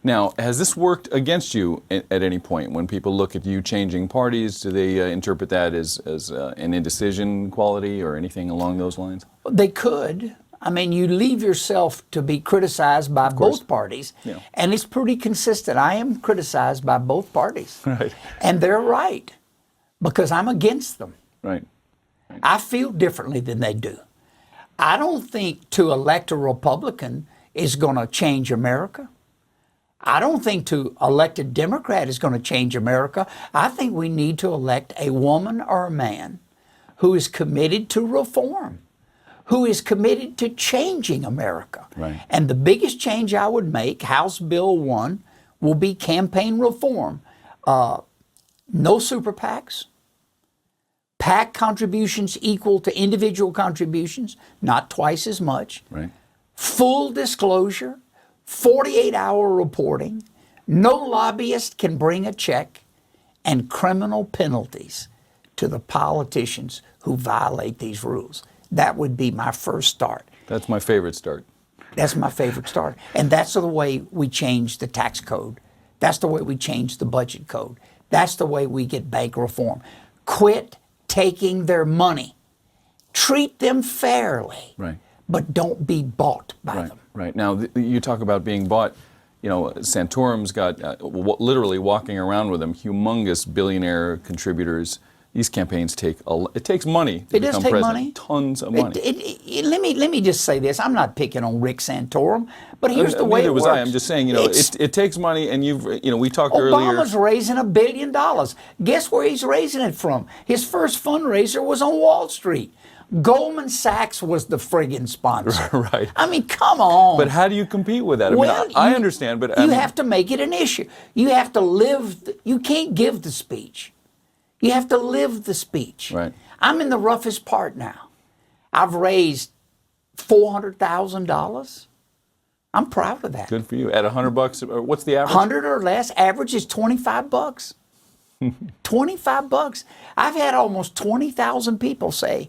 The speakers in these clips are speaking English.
Now, has this worked against you at any point? When people look at you changing parties, do they interpret that as an indecision quality or anything along those lines? They could. I mean, you leave yourself to be criticized by both parties, Yeah. and it's pretty consistent. I am criticized by both parties, Right. and they're right, because I'm against them. Right. I feel differently than they do. I don't think to elect a Republican is going to change America. I don't think to elect a Democrat is going to change America. I think we need to elect a woman or a man who is committed to reform, who is committed to changing America. Right. And the biggest change I would make, House Bill 1, will be campaign reform. No super PACs. PAC contributions equal to individual contributions, not twice as much. Right. Full disclosure, 48-hour reporting, no lobbyist can bring a check, and criminal penalties to the politicians who violate these rules. That would be my first start. That's my favorite start. That's my favorite start. And that's the way we change the tax code. That's the way we change the budget code. That's the way we get bank reform. Quit taking their money. Treat them fairly. Right. But don't be bought by them. Right. Now, you talk about being bought. You know, Santorum's got literally walking around with him humongous billionaire contributors. These campaigns it takes money to become president. Money. Tons of money. Let me just say this. I'm not picking on Rick Santorum, but here's the way it works. I'm just saying, it takes money, and we talked earlier. Obama's raising $1 billion. Guess where he's raising it from? His first fundraiser was on Wall Street. Goldman Sachs was the friggin' sponsor. Right. I mean, come on. But how do you compete with that? I understand, but you have to make it an issue. You have to live. You can't give the speech. You have to live the speech. Right. I'm in the roughest part now. I've raised $400,000. I'm proud of that. Good for you. At $100, what's the average? 100 or less. Average is $25. $25. I've had almost 20,000 people say.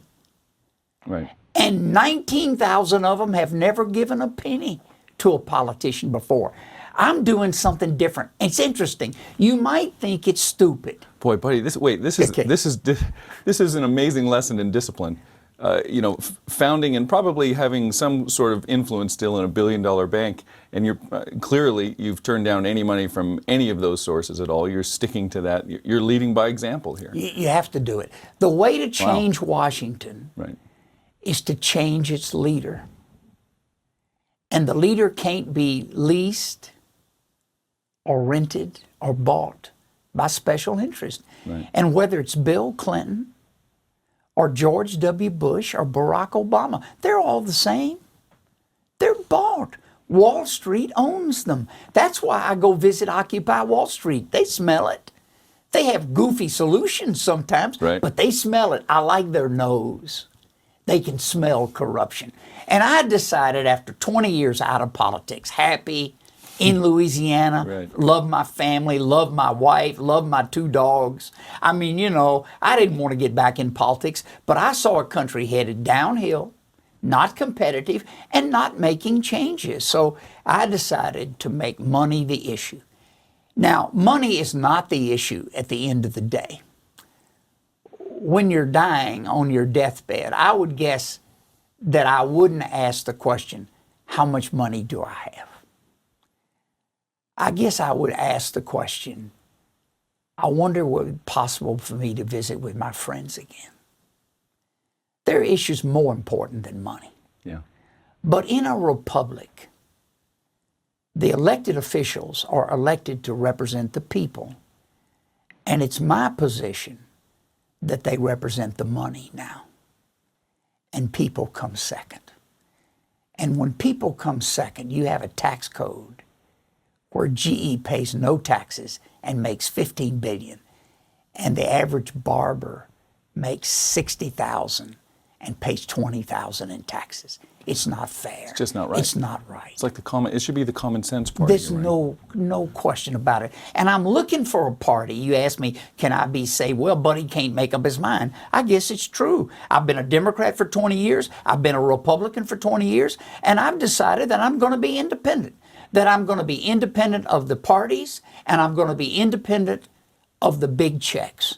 Right. And 19,000 of them have never given a penny to a politician before. I'm doing something different. It's interesting. You might think it's stupid. Boy, buddy, this is an amazing lesson in discipline. Founding and probably having some sort of influence still in $1 billion bank, and you're clearly you've turned down any money from any of those sources at all. You're sticking to that. You're leading by example here. You have to do it. The way to change Washington is to change its leader. And the leader can't be leased or rented or bought by special interest. Right. And whether it's Bill Clinton or George W. Bush or Barack Obama, they're all the same. They're bought. Wall Street owns them. That's why I go visit Occupy Wall Street. They smell it. They have goofy solutions sometimes, but they smell it. I like their nose. They can smell corruption. And I decided after 20 years out of politics, happy, in Louisiana, love my family, love my wife, love my 2 dogs. I mean, I didn't want to get back in politics, but I saw a country headed downhill, not competitive, and not making changes. So I decided to make money the issue. Now, money is not the issue at the end of the day. When you're dying on your deathbed, I would guess that I wouldn't ask the question, how much money do I have? I guess I would ask the question, I wonder what would be possible for me to visit with my friends again. There are issues more important than money. Yeah. But in a republic, the elected officials are elected to represent the people. And it's my position that they represent the money now. And people come second. And when people come second, you have a tax code where GE pays no taxes and makes $15 billion, and the average barber makes $60,000 and pays $20,000 in taxes. It's not fair. It's just not right. It's not right. It's like it should be the common sense party. There's no question about it. And I'm looking for a party. You ask me, can I say, well, Buddy can't make up his mind. I guess it's true. I've been a Democrat for 20 years. I've been a Republican for 20 years. And I've decided that I'm going to be independent. that I'm going to be independent of the parties and I'm going to be independent of the big checks,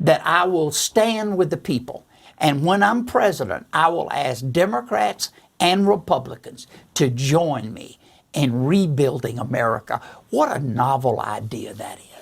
that I will stand with the people. And when I'm president, I will ask Democrats and Republicans to join me in rebuilding America. What a novel idea that is.